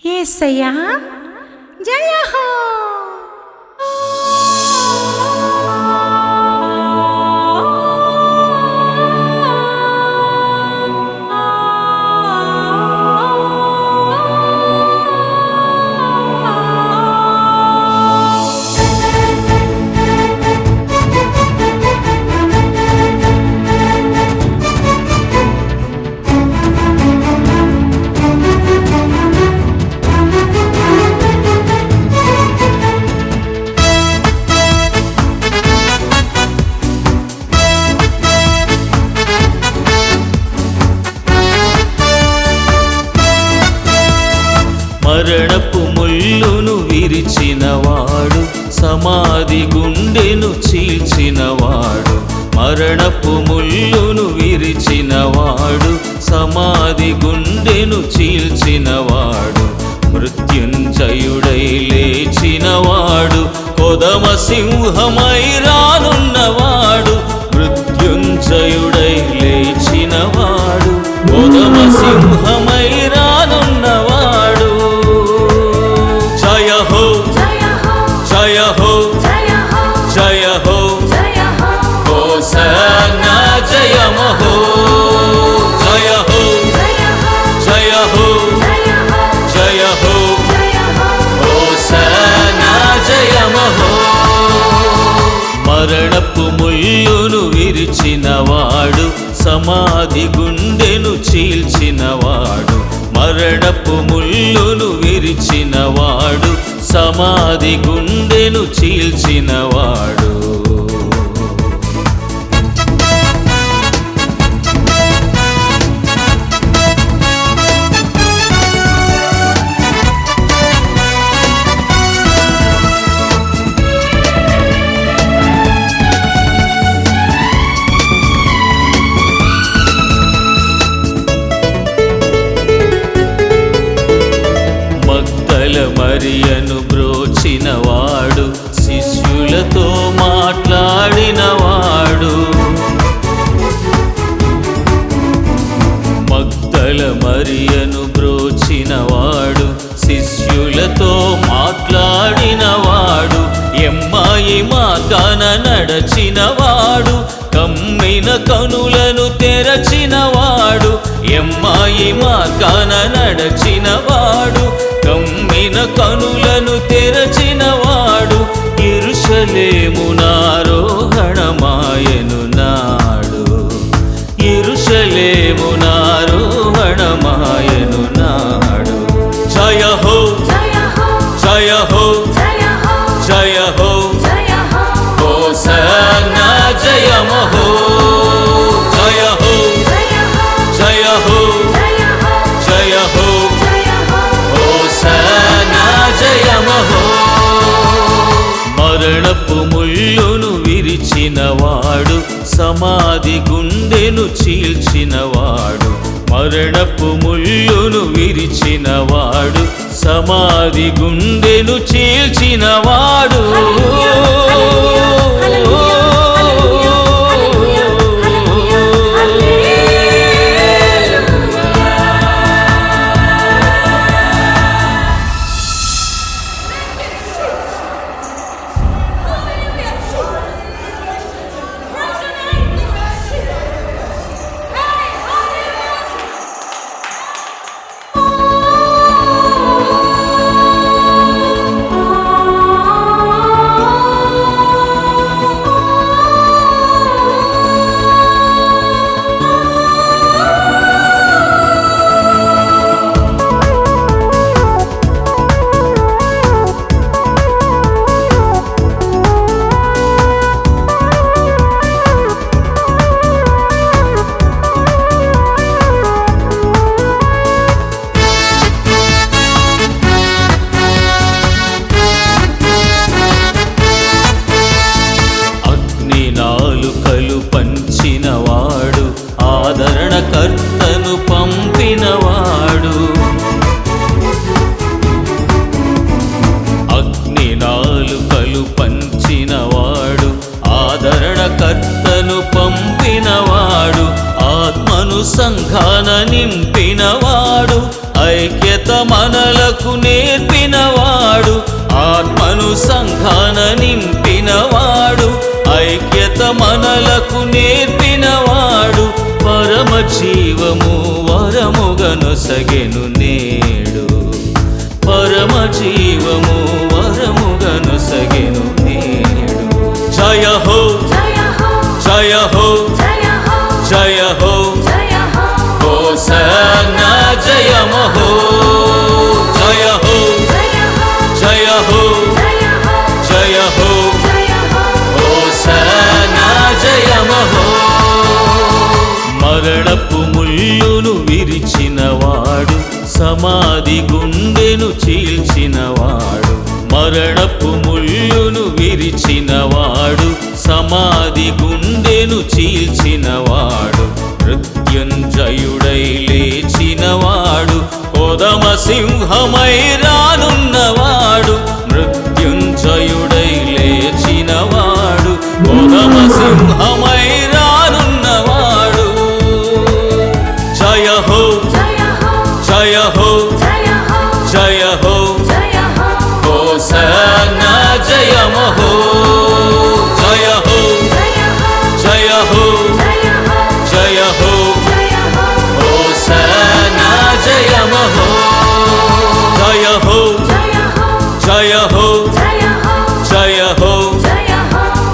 యేసయ్యా జయ హో. మరణపు ముల్లును విరిచినవాడు, సమాధి గుండెను చీల్చినవాడు. మరణపు ముల్లును విరిచినవాడు, సమాధి గుండెను చీల్చినవాడు. మృత్యుంజయుడై లేచినవాడు, కొదమ సింహమై రానున్నవాడు. మృత్యుంజయుడై లేచినవాడు, కొదమ సింహమై రానున్నవాడు. జయ హో జయ హో జయ హో హోసన్నా జయమహో. జయ హో జయ హో జయ హో హోసన్నా జయమహో. మరణపు ముల్లును విరిచినవాడు, సమాధి గుండెను చీల్చినవాడు. మరణపు ముల్లును విరిచినవాడు, సమాధి గుండెను చీల్చినవాడు. మరియను బ్రోచినవాడు, శిష్యులతో మాట్లాడినవాడు. మగ్దల మరియను బ్రోచినవాడు, శిష్యులతో మాట్లాడినవాడు. ఎమ్మాయి మార్గాన నడచినవాడు, కమ్మిన కనులను తెరచినవాడు. ఎమ్మాయి మార్గాన నడచినవాడు, కమ్మిన కనులను తెరచినవాడు. యెరూషలేము నారోహణమాయను నాడు, యెరూషలేము నారోహణమాయను నాడు. జయ హో జయ హో జయ హో హోసన్నా జయమహో. జయ హో జయ హో జయ హో హోసన్నా జయమహో. మరణపు ముల్లును విరిచినవాడు, సమాధి గుండెను చీల్చినవాడు. మరణపు ముల్లును విరిచినవాడు, సమాధి గుండెను చీల్చినవాడు. మనలకు నేర్పినవాడు, ఆత్మను సంఘాన నింపినవాడు, ఐక్యత మనలకు నేర్పినవాడు, పరమ జీవము వరముగనొసగెను నేడు, పరమ జీవము వరముగనొసగెను నేడు. జయ హో జయ హో జయ హో హోసన్నా జయమహో, జయ హో జయ హో జయ హో హోసన్నా జయమహో. మరణపు ముల్లును విరిచినవాడు, సమాధి గుండెను చీల్చినవాడు, మరణపు ముల్లును విరిచినవాడు, సమాధి గుండెను చీల్చినవాడు, మృత్యుంజయుడై లేచినవాడు, కొదమ సింహమై రానున్నవాడు, మృత్యుంజయుడై లేచినవాడు, కొదమ సింహమై రానున్నవాడు. జయ హో జయ హో జయ హో హోసన్నా జయమహో, జయ హో జయ హో జయ హో హోసన్నా జయమహో, జయ హో జయ హో జయ హో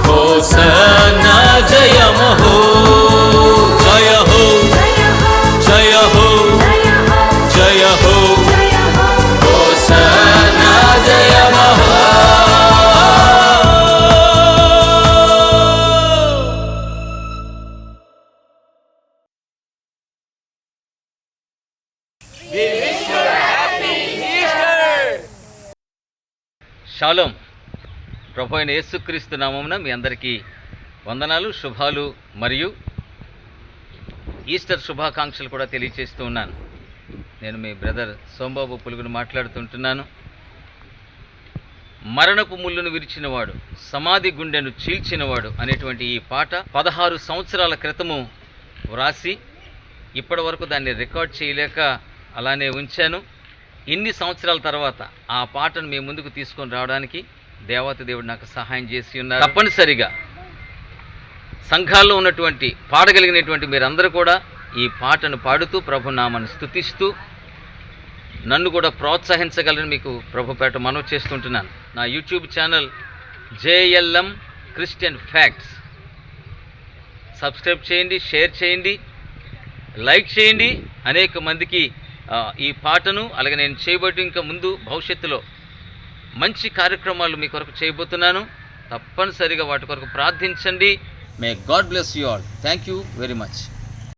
హోసన్నా జయమహో, జయ హో జయ హో జయ హో హోసన్నా జయమహో. షాలోమ్. ప్రభు అయిన యేసుక్రీస్తు నామమున మీ అందరికీ వందనాలు, శుభాలు మరియు ఈస్టర్ శుభాకాంక్షలు కూడా తెలియజేస్తూ ఉన్నాను. నేను మీ బ్రదర్ సోంబాబు పులుగును మాట్లాడుతుంటున్నాను. మరణపు ముళ్ళును విరిచినవాడు, సమాధి గుండెను చీల్చినవాడు అనేటువంటి ఈ పాట 16 సంవత్సరాల క్రితము వ్రాసి ఇప్పటి వరకు దాన్ని రికార్డ్ చేయలేక అలానే ఉంచాను. ఇన్ని సంవత్సరాల తర్వాత ఆ పాటను మీ ముందుకు తీసుకొని రావడానికి దేవాతి దేవుడు నాకు సహాయం చేసి ఉన్నారు. తప్పనిసరిగా సంఘాల్లో ఉన్నటువంటి పాడగలిగినటువంటి మీరందరూ కూడా ఈ పాటను పాడుతూ ప్రభునామాన్ని స్తుతిస్తూ నన్ను కూడా ప్రోత్సహించగలని మీకు ప్రభుపేట మనవి చేస్తుంటున్నాను. నా YouTube channel JLM Christian facts subscribe చేయండి, షేర్ చేయండి, లైక్ చేయండి. అనేక మందికి ఈ పాటను అలాగే నేను చేయబోతు ఇంకా ముందు భవిష్యత్తులో మంచి కార్యక్రమాలు మీ కొరకు చేయబోతున్నాను. తప్పనిసరిగా వాటి కొరకు ప్రార్థించండి. May God bless you all. Thank you very much.